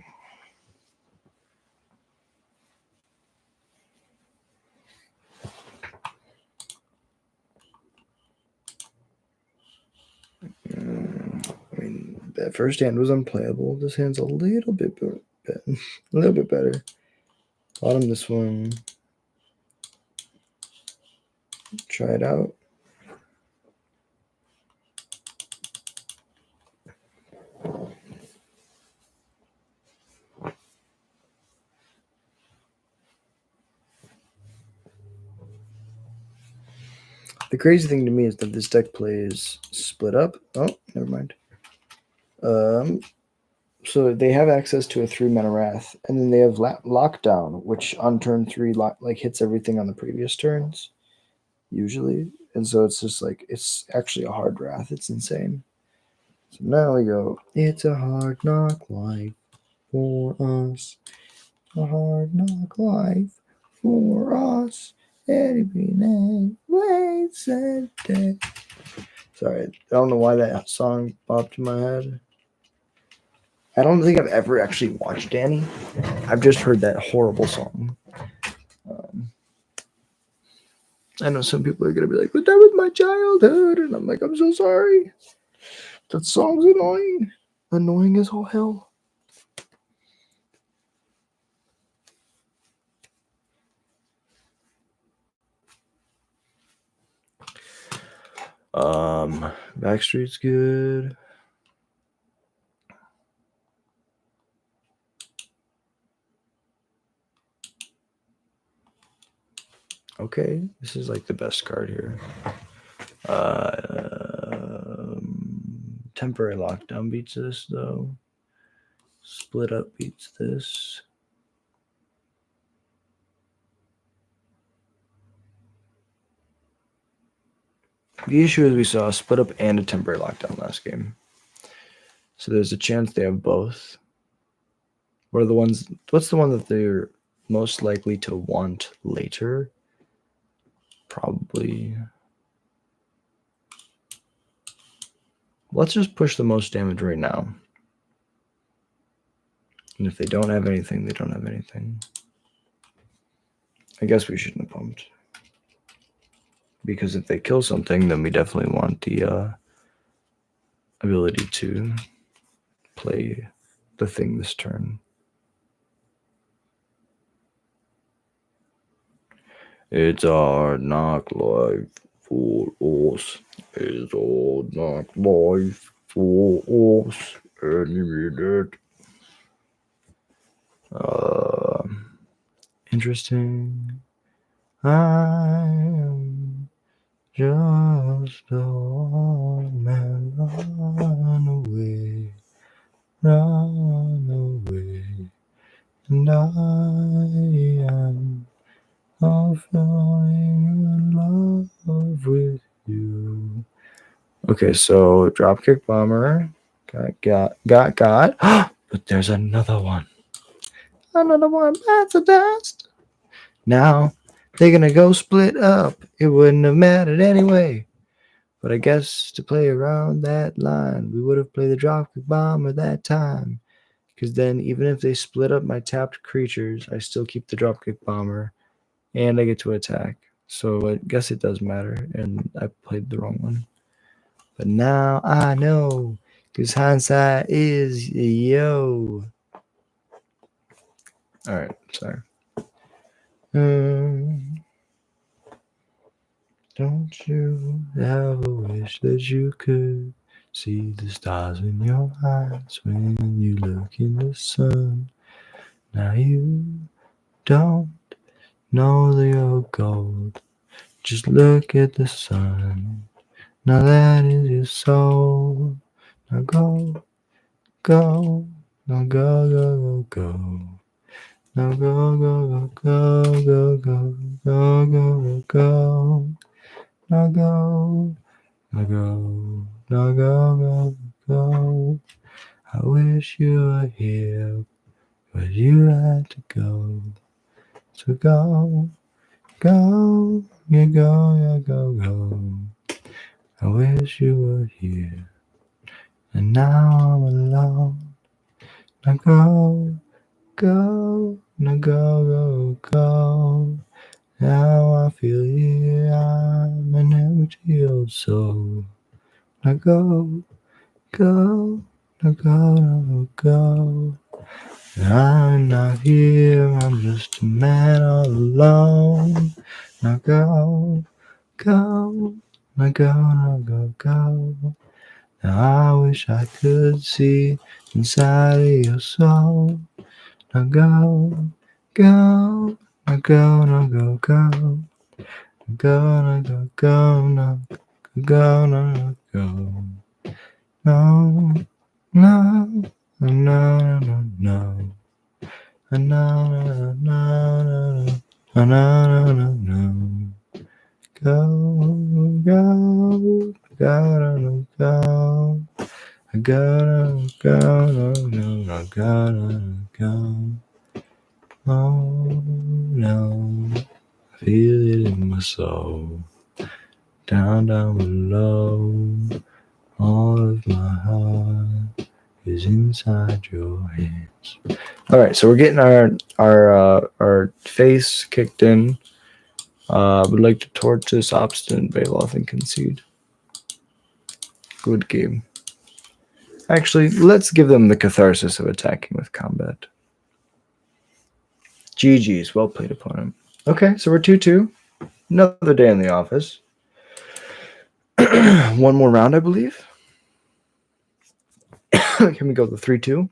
I mean, that first hand was unplayable. This hand's a little bit better. Bottom this one. Try it out. The crazy thing to me is that this deck plays split up. Oh, never mind. So they have access to a 3-mana Wrath, and then they have Lockdown, which on turn 3 like hits everything on the previous turns, usually. And so it's just like, it's actually a hard Wrath. It's insane. So now we go, it's a hard knock life for us. A hard knock life for us. Sorry, I don't know why that song popped in my head. I don't think I've ever actually watched Danny. I've just heard that horrible song. I know some people are going to be like, but that was my childhood. And I'm like, I'm so sorry. That song's annoying. Annoying as all hell. Backstreet's good. Okay, this is like the best card here. Temporary Lockdown beats this, though. Split Up beats this. The issue is we saw a Split Up and a Temporary Lockdown last game. So there's a chance they have both. What's the one that they're most likely to want later? Probably. Let's just push the most damage right now. And if they don't have anything, they don't have anything. I guess we shouldn't have pumped. Because if they kill something, then we definitely want the ability to play the thing this turn. It's a hard knock life for us. It's a hard knock life for us. Any minute. Interesting. I am just a one man. Run away. Run away. And I am falling in love with you. Okay, so Dropkick Bomber got. But there's another one. Another one bites the dust. Now they're gonna go split up. It wouldn't have mattered anyway. But I guess to play around that line, we would have played the Dropkick Bomber that time. Because then, even if they split up my tapped creatures, I still keep the Dropkick Bomber, and I get to attack. So I guess it does matter, and I played the wrong one. But now I know, because hindsight is yo. Alright, sorry. Don't you ever wish that you could see the stars in your eyes when you look in the sun? Now you don't know that you're gold. Just look at the sun. Now that is your soul. Now go, go, now go, go. Now go, go, go, go, go, go, go, go. Now go, now go, now go, go. I wish you were here, but you had to go. So go, go, you go, you go. I wish you were here, and now I'm alone. Now go, go, now go, go. Now I feel here, I'm an empty old soul. Now go, go, now go. I'm not here, I'm just a man all alone. Now go, go, now go. Now I wish I could see inside of your soul. Now go, go, now go, now go. Go, now go, now go, now go. No, no, no, no, no, no. No, no, no, no, no, no, no, no. Go, go, go, go. I gotta go, no, no, I gotta go. Oh no, I feel it in my soul. Down, down below, all of my heart is inside your hands. All right, so we're getting our face kicked in. Would like to torch this obstinate Bailoff and concede. Good game. Actually, let's give them the catharsis of attacking with combat. GG's, well played, opponent. Okay, so we're 2-2. Another day in the office. One more round, I believe. Can we go to 3-2?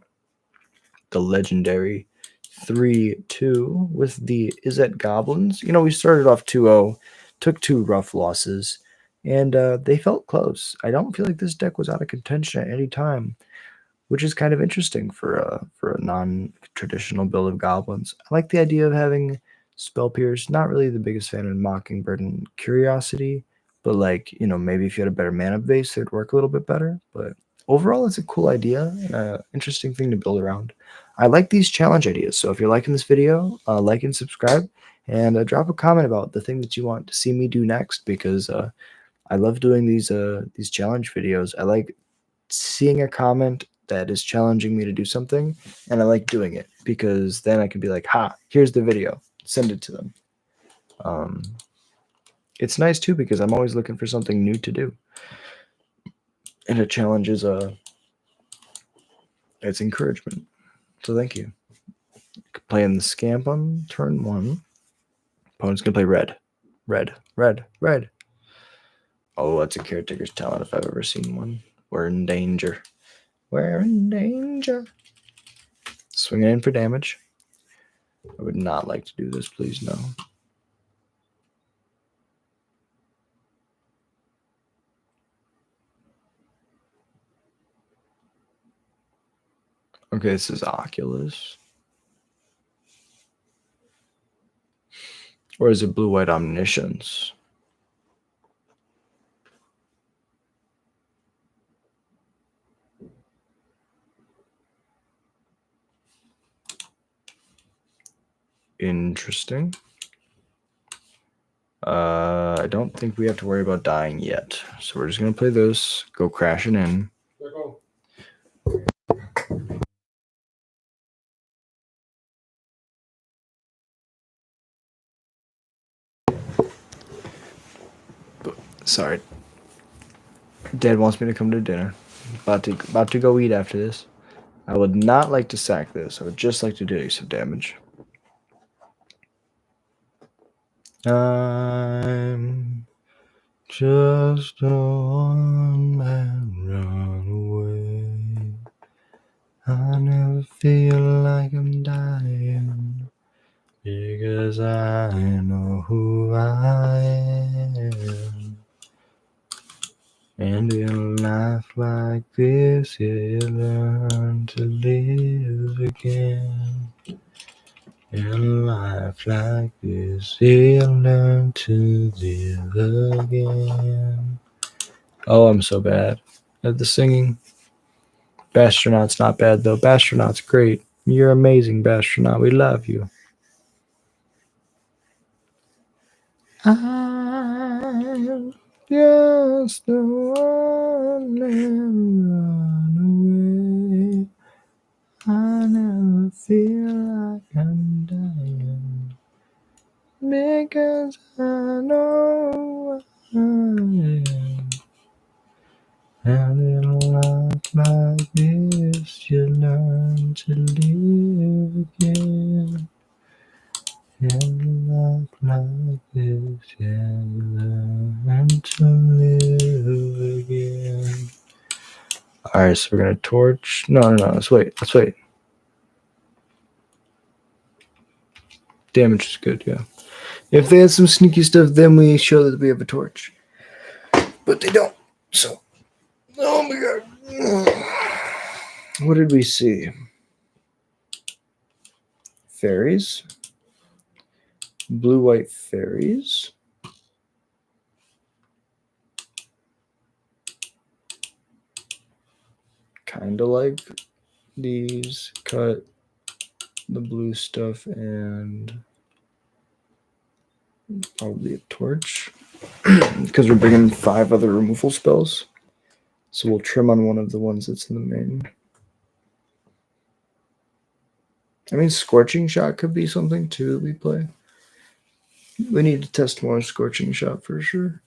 The legendary 3-2 with the Izzet Goblins. You know, we started off 2-0, took 2 rough losses, and they felt close. I don't feel like this deck was out of contention at any time, which is kind of interesting for a non-traditional build of goblins. I like the idea of having Spell Pierce. Not really the biggest fan of Mockingbird and Curiosity, but like, you know, maybe if you had a better mana base, it would work a little bit better. But overall, it's a cool idea and interesting thing to build around. I like these challenge ideas. So if you're liking this video, like and subscribe, and drop a comment about the thing that you want to see me do next, because I love doing these challenge videos. I like seeing a comment that is challenging me to do something, and I like doing it because then I can be like, ha, here's the video, send it to them. It's nice too because I'm always looking for something new to do, and a challenge is it's encouragement. So thank you. Playing the scamp on turn 1. Opponent's gonna play red, red, red, red. Oh, that's a caretaker's talent if I've ever seen one. We're in danger. We're in danger. Swinging in for damage. I would not like to do this, please no. Okay, this is Oculus. Or is it blue-white omniscience? Interesting. I don't think we have to worry about dying yet. So we're just going to play this, go crashing in. Sorry. Dad wants me to come to dinner. About to go eat after this. I would not like to sack this. I would just like to do some damage. I'm just a one-man runaway. I never feel like I'm dying because I know who I am. And in life like this, you learn to live again. In life like this, you learn to live again. Oh, I'm so bad at the singing. Bastronaut's not bad, though. Bastronaut's great. You're amazing, Bastronaut. We love you. I'm just the one that run away. I never feel like I'm dying because I know I am. And in a life like this, you learn to live again. In a life like this, yeah, you learn to live again. Alright, so we're gonna torch. No, let's wait. Damage is good, yeah. If they had some sneaky stuff, then we show that we have a torch. But they don't, so. Oh my god. What did we see? Fairies. Blue-white fairies. Kind of like these. Cut the blue stuff and probably a torch. Because we're bringing 5 other removal spells. So we'll trim on one of the ones that's in the main. I mean, Scorching Shot could be something too that we play. We need to test more Scorching Shot for sure.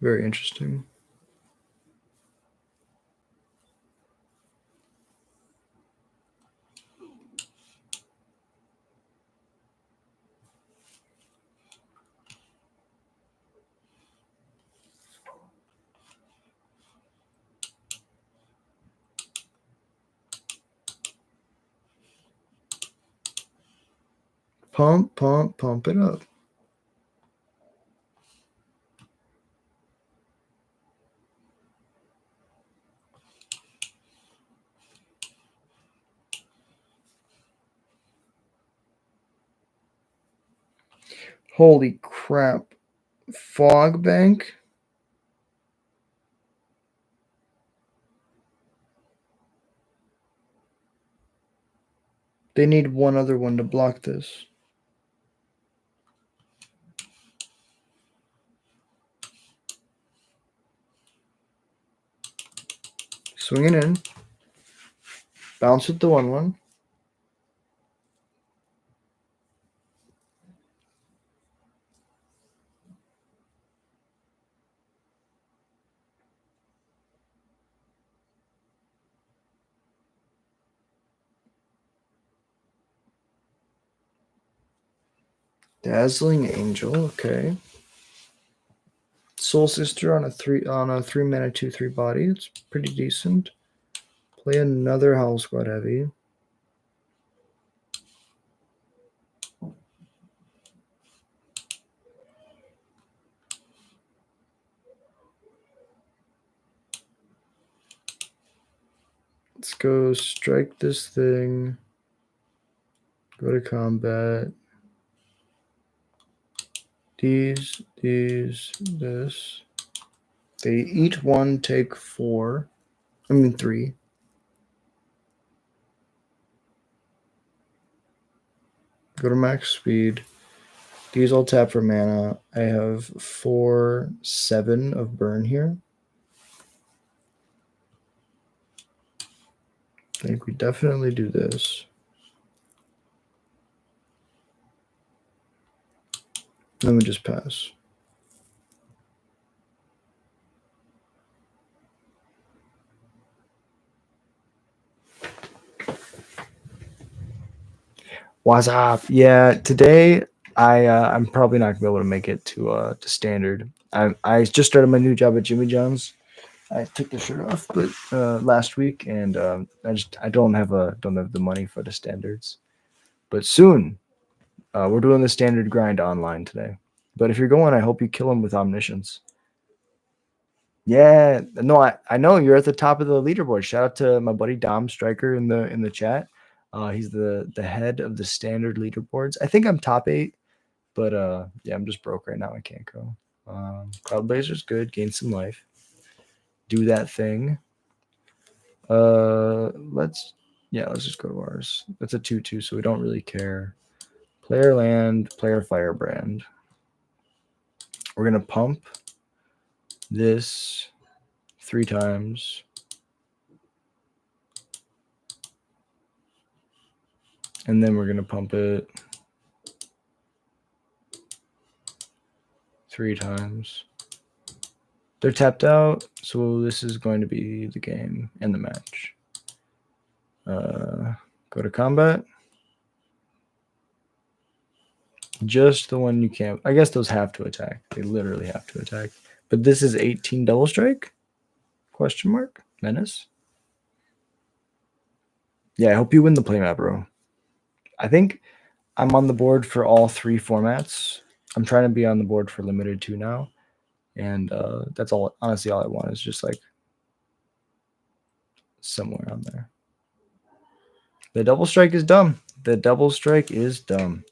Very interesting. Pump it up. Holy crap. Fog Bank? They need one other one to block this. Swinging in. Bounce with the 1/1. Dazzling Angel, okay. Soul Sister on a 3 mana 2/3 body. It's pretty decent. Play another Howl Squad Heavy. Let's go strike this thing. Go to combat. These, this. They eat 1, take 4. I mean 3. Go to max speed. These all tap for mana. I have 4, 7 of burn here. I think we definitely do this. Then we just pass. Wassup? Yeah, today I'm probably not gonna be able to make it to standard. I just started my new job at Jimmy John's. I took the shirt off, but last week, and I don't have the money for the standards. But soon, we're doing the standard grind online today. But if you're going, I hope you kill him with omniscience. Yeah, no, I know you're at the top of the leaderboard. Shout out to my buddy Dom Striker in the chat. He's the head of the standard leaderboards. I think I'm top 8, but yeah, I'm just broke right now. I can't go. Cloud Blazer's good. Gain some life. Do that thing. Let's just go to ours. That's a 2/2, so we don't really care. Player land, player firebrand. We're gonna pump this 3 times. And then we're gonna pump it 3 times. They're tapped out, so this is going to be the game and the match. Go to combat. Just the one you can't. I guess those have to attack. They literally have to attack. But this is 18 double strike? Question mark? Menace? Yeah, I hope you win the playmat, bro. I think I'm on the board for all 3 formats. I'm trying to be on the board for limited 2 now. And that's all. Honestly, all I want is just like somewhere on there. The double strike is dumb. The double strike is dumb.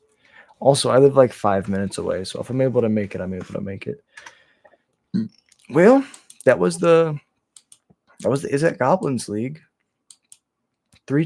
Also, I live like 5 minutes away, so if I'm able to make it, I'm able to make it. Well, that was the Izzet Goblins League. 3